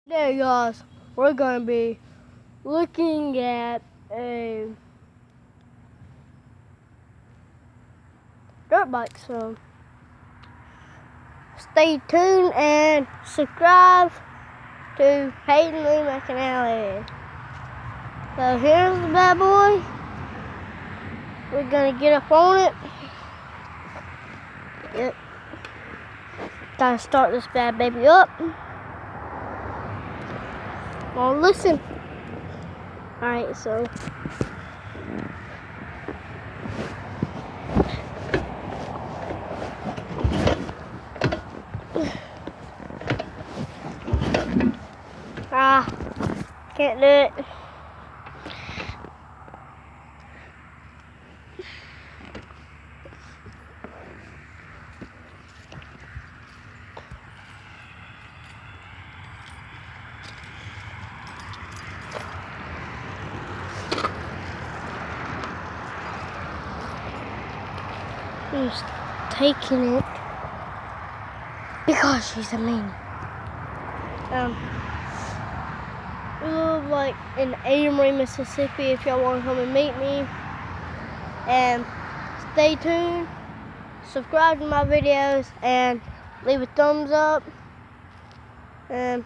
Today, guys, we're going to be looking at a dirt bike. So stay tuned and subscribe to Peyton McAnally. So here's the bad boy. We're going to get up on it. Yep. Gotta start this bad baby up. Well, listen. Alright, so can't do it. He's taking it because she's a meanie. We live like in Amory, Mississippi. If y'all want to come and meet me, and stay tuned, subscribe to my videos, and leave a thumbs up. And